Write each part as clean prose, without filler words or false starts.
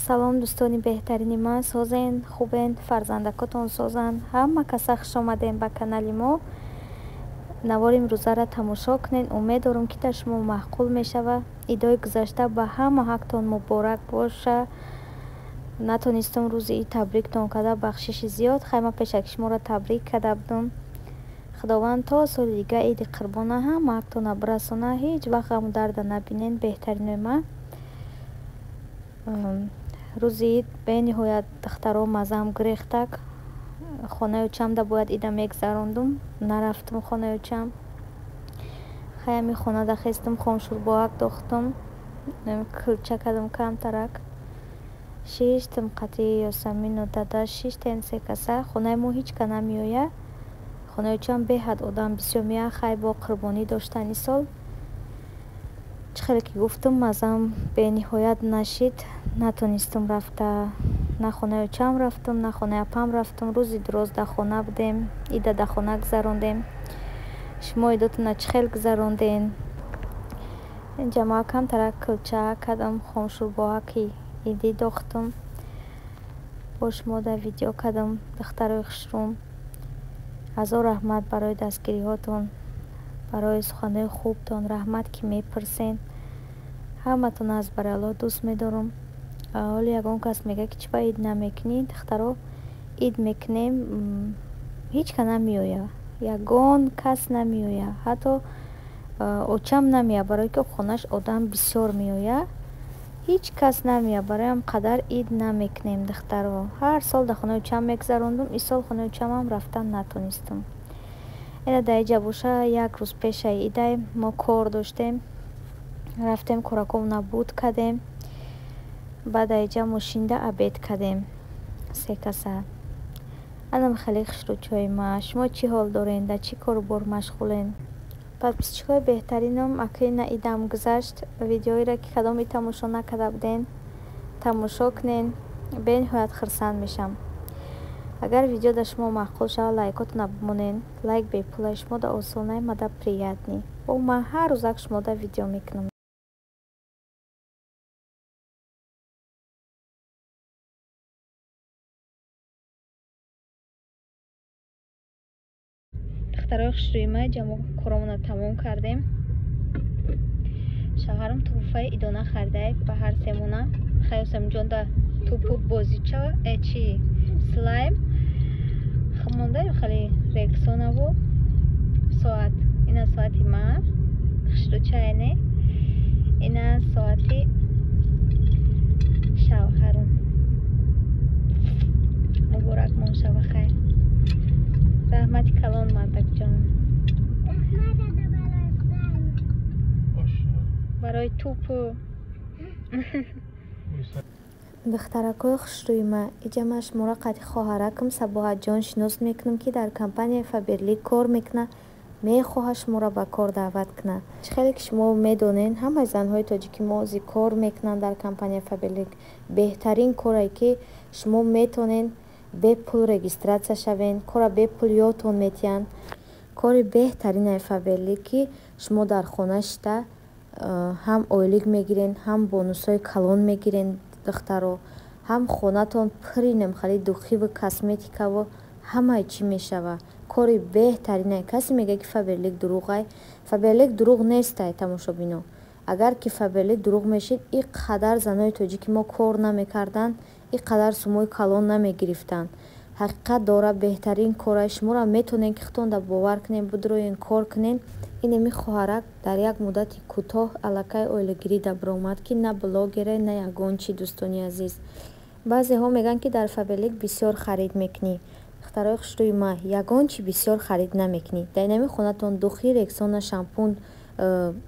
салом дӯстони беҳтарини ман, созен, хубен, фарзандакотон созанд. Ҳама каса хуш омадем ба канали мо. Навори имрӯзаро тамошо кунед. Умед дорам ки дар шумо маъқул мешава. идои гузашта ба ҳама ҳақтон муборак боша. Натонистам рӯзи ид табриктон када бахшиши зиёд. хайма пешак шуморо табрик када будам. худованд то соли дига иди қурбона ҳама ҳақтона бирасона. ҳеҷ вақт ғаму дарда набинен. беҳтаринои ман рӯзи ид бениҳоят духтаро мазам гирехтак. хонаи учамда бояд ида мегзарондум, нарафтум хонаи учам. хаями хонада хестум, хомшурбоак дохтум, кӯча кадам камтарак. шиштам қати ёсамину дада шиштем се каса. хонаи мо ҳеч ка намеоя. хонаи учам беҳад одам бисёр меоя. хай бо қурбонӣ доштани сол. чӣ хеле ки гуфтум мазам бениҳоят нашид. натонистум рафта. на хонаи учам рафтум, на хонаи апам рафтум. рӯзи дуроз дар хона будем. ида дар хона гузарондем. шумо идотона чӣ хел гузаронден? ҷамоа камтарак кӯча кадам, хомшурбоаки идӣ дохтум. бо шумо дар видео кадам. духтарои хушрӯм, ҳазор раҳмат барои дастгириҳотон, барои суханои хубтон. раҳмат ки мепурсен. ҳаматон аз баралло дӯст медорам. ҳоли ягон кас мега ки чиба ид намекунӣ? духтаро ид мекунем, ҳеҷ ка намеоя. ягон кас намеоя. ҳатто очам намеоя, барое ки хонаш одам бисёр меоя. ҳеҷ кас намеоя. бароям қадар ид намекунем духтаро. ҳар сол дар хонаи учам мегузарондум. ин сол хонаи учамам рафтан натонистум. эна дар иҷа боша як рӯз пешаи идай мо кор доштем. рафтем кораков набуд кадем. баъд дар иҷа мошинда абед кадем. се каса. анам хеле хушрӯчои ма. шумо чӣ ҳол дорен? дар чӣ корубор машғулен? подписчикҳои беҳтаринам, акаина идам гузашт. видеоиро ки кадоми тамошо накарда буден, тамошо кунен. бениҳоят хурсанд мешам. агар видео дар шумо маъқул шава, лайкотона бимонен. лайк бепулай. шумо да осонай, мада приятни. бо ман ҳар рӯзак шумо да видео мекунам. духтарои хушрӯи ма, ҷамъ коромона тамом кардем. шавҳарам тӯҳфаи идона хардай ба ҳар семона. хаёсамҷон да тӯпу бозича чи слайм хмондаи хеле рексонаву соат. ина соати ма хушрӯчаене. ина соати шавҳарам. муборак моншава хайр. раҳмати калон мардакҷон. барои тӯпу. духтаракои хушрӯи ма, иҷа ман шуморо қадди хоҳаракам Сабоҳатҷон шинос мекунам ки дар компанияи Фаберлик кор мекуна. мехоҳад шуморо ба кор даъват куна. чӣ хеле ки шумо медонен, ҳамаи занҳои тоҷики мози кор мекунанд дар компанияи Фаберлик. беҳтарин коре ки шумо метонен бепул регистратсия шавен. кора бепул ёдтон метиҳанд. кори беҳтаринаи Фаберлик ки шумо дар хона шида ҳам ойлик мегирен, ҳам бонусҳои калон мегирен духтаро, ҳам хонатон пури намхали духиву косметикаву ҳамаи чӣ мешава. кори беҳтаринае. касе мега ки Фаберлик дурӯғай. Фаберлик дурӯғ нестай тамошобино. агар ки Фаберлик дурӯғ мешид, ин қадар занои тоҷики мо кор намекарданд, ин қадар сумои калон намегирифтанд. ҳақиқат дора беҳтарин кора. шуморо метонен ки худтон да бовар кунен, бидроен кор кунен. инеми хоҳарак дар як муддати кӯтоҳ аллакай оилагирӣ да биромад ки на блогере, на ягон чӣ. дӯстони азиз, баъзеҳо мегӯянд ки дар Фаберлик бисёр харид мекунӣ. духтарои хушрӯи ма, ягон чӣ бисёр харид намекунӣ. дар инами хонатон духи, рексона, шампун,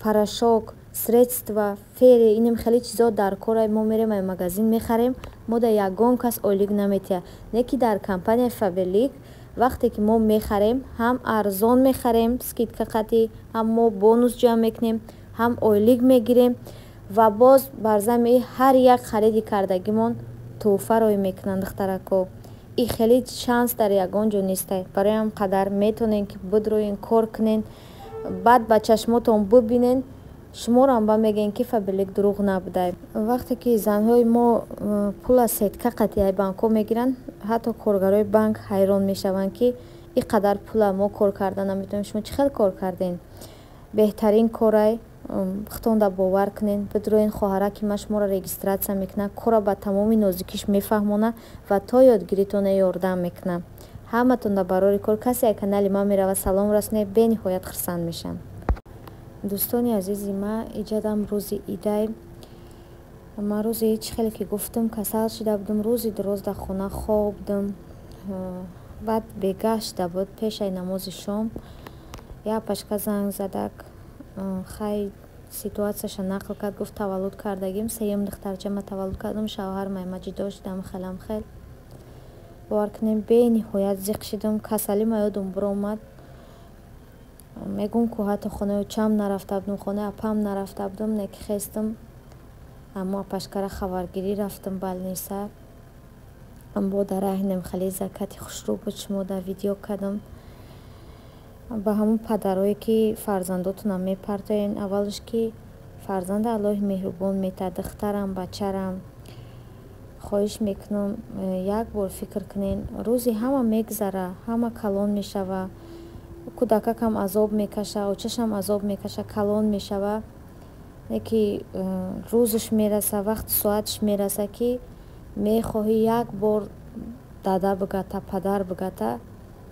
порошок, средства, фери, инем хеле чизо дар кора. мо мерем ай магазин мехарем. мо да ягон кас ойлик наметиҳа. не ки дар компанияи Фаберлик вақте ки мо мехарем, ҳам арзон мехарем, скидка қати, ҳам мо бонус ҷамъ мекунем, ҳам ойлик мегирем ва боз бар замми ҳар як хариди кардагимон тӯҳфаро мекунанд. духтарако, ин хеле шанс дар ягон ҷо нестай. бароям қадар метонен ки бидроен кор кунен. баъд ба чашмотон бубинен шуморам ба мегӯян ки фабрик дурӯғ набудай. Вақте ки занҳои мо пула сетка қатъияи банкҳо мегиранд, ҳатто коргарои банк ҳайрон мешаванд ки ин қадар пула мо кор карда наметавонем. Шумо чӣ хел кор кардем? беҳтарин корай хитонда бовар кунен, бидроен хоҳара ки ман шуморо регистратсия мекунам, кора ба тамоми нозикиш мефаҳмона ва то ёдгиритона ёрдам мекунам. ҳаматонда барори кор. касе як канали ман мерава салом расонед, бениҳоят хурсанд мешам. дӯстони азизи ман, иҷадам рӯзи идай. ман рӯзи ид чӣ хеле ки гуфтам касал шуда будам, рӯзи дроз дар хона хоб будам. баъд бегаҳ шуда буд. пешаи намози шом як пашка занг задак, хай ситуатсияша нақл кард, гуфт таваллуд кардагим. сеюм духтарча ма таваллуд кардам, шавҳар ма ҷудо шудам, хелам хел. бовар кунем бениҳоят зиқ шудам. касали ма ёдам биромад. мегӯм ку ҳатто хонаи чам нарафта будам, хонаи апам нарафта будам. не ки хестам аммо апашкара хабаргирӣ рафтам балниса. бода раҳнем хеле закати хушрӯ буд, шумода видео кардам. ба ҳамон падарое ки фарзандотонам мепартоен, аввалш ки фарзанда аллоҳи меҳрубон мета, духтарам, бачарам, хоҳиш мекунам як бор фикр кунен. рӯзи ҳама мегзара, ҳама калон мешава. кӯдакакам азоб мекаша, очашам азоб мекаша, калон мешава. неки рӯзаш мераса, вақти соаташ мераса ки мехоҳӣ як бор дада бигата, падар бигата.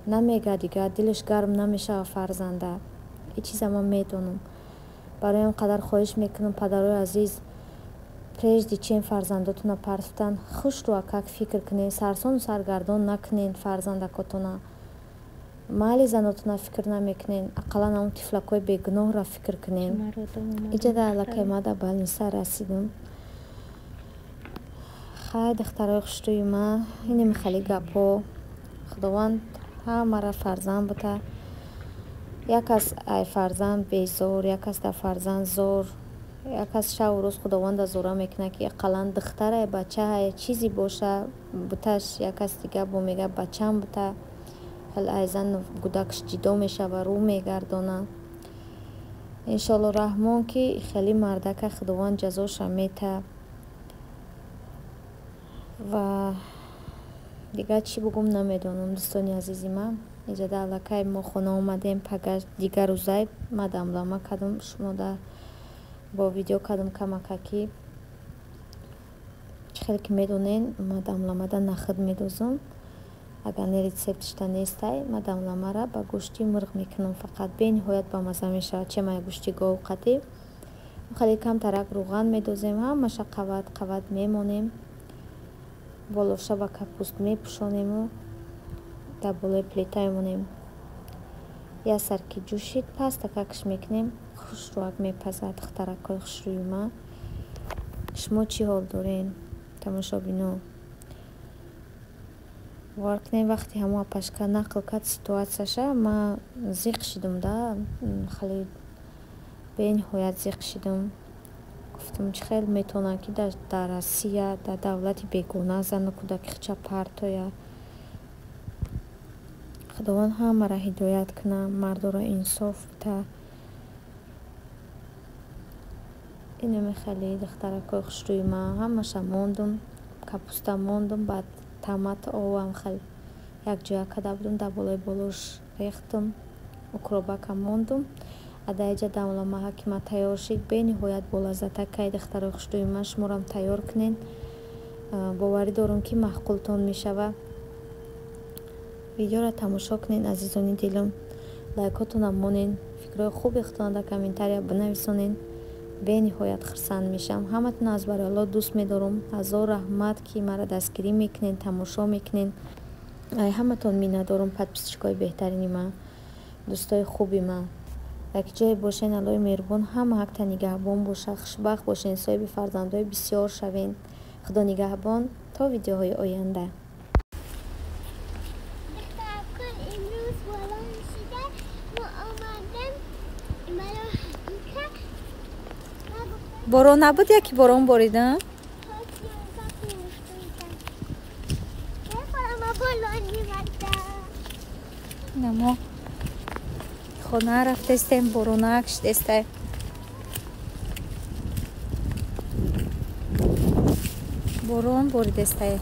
намега дигар, дилаш гарм намешава фарзанда. ин чиза ман медонам. барои ин қадар хоҳиш мекунам падарои азиз, прежде чем фарзандотона партофтан хушрӯ акак фикр кунен, сарсону саргардон накунен фарзандакотона. майли занотона фикр намекунен, ақаллан ҳамон тифлакои бегуноҳро фикр кунен. иҷада аллакай ма дар балниса расидам. хай духтарои хушрӯи ма, инем хеле гапҳо. худованд ҳамара фарзанд буда. як кас ай фарзанд безор, як кас дар фарзанд зор, як кас шаву рӯз худованда зора мекунад ки ақаллан духтарай, бачаай чизе боша буташ. як кас дигар бо мега бачам бута, айзан гудакш ҷидо мешава, рӯ мегардона. иншоалло раҳмон ки хеле мардака худованд ҷазоша мета. ва дигар чӣ бугум намедонам. дӯстони азизи ман, иҷада аллакай мо хона омадем. пагаш дигар рӯзай ма дамлама кардам, шумода бо видео кардам камакаки. чӣ хеле ки медонен, ма дамламада нахид медозам. агар не рецептишта нестай, ма дамламара ба гӯшти мурғ мекунам. фақат бениҳоят бамаза мешавад. че ма гӯшти гов қатӣ хеле камтарак рӯған медозем, ҳамаша қават қават мемонем. болоша ба капуст мепӯшонему, дар болои плита мемонем. як сар ки ҷӯшид паста какш мекунем. хушрӯак мепазад духтаракои хушрӯи ма. шумо чӣ ҳол дорен тамошобинон? бовар кунем вақти ҳамон пашка нақл кард ситуатсияша, ма зиқ шидам да, хеле бениҳоят зиқ шидам. гуфтам чӣ хел метавонад ки дар Россия, дар давлати бегона зану кӯдаки хича партоя. худованд ҳамаро ҳидоят кунад, мардоро инсоф буда. инаме хеле духтаракои хушрӯи ма, ҳамаша мондум, капуста мондум, баъд томат овам хел якҷоя када будам, дар болои болош рехтам, укробака мондум. адаиҷа дамламаҳа ки ма тайёр шид, бениҳоят болаззатакай духтарои хушрӯи ма, шуморам тайёр кунен. боварӣ дорам ки маҳқултон мешава. видеоро тамошо кунен азизони дилам. лайкотонам монен, фикрҳои хуби худтон дар комментария бинависонен. бениҳоят хурсанд мешам. ҳаматон аз барои Аллоҳ дӯст медорам. ҳазор раҳмат ки маро дастгирӣ мекунен, тамошо мекунен. ай ҳаматон миннатдорам, подписчикои беҳтарини ма, дӯстои хуби ма. як ҷое бошен, аллоҳи меҳрубон ҳамаҳакта нигаҳбон бошад, хушбахт бошен, соҳиби фарзандҳои бисёр шавен. худо нигаҳбон то видеоҳои оянда. борон набуд, яки борон борида? намо хона рафтестем, боронак шидестай. борон боридестае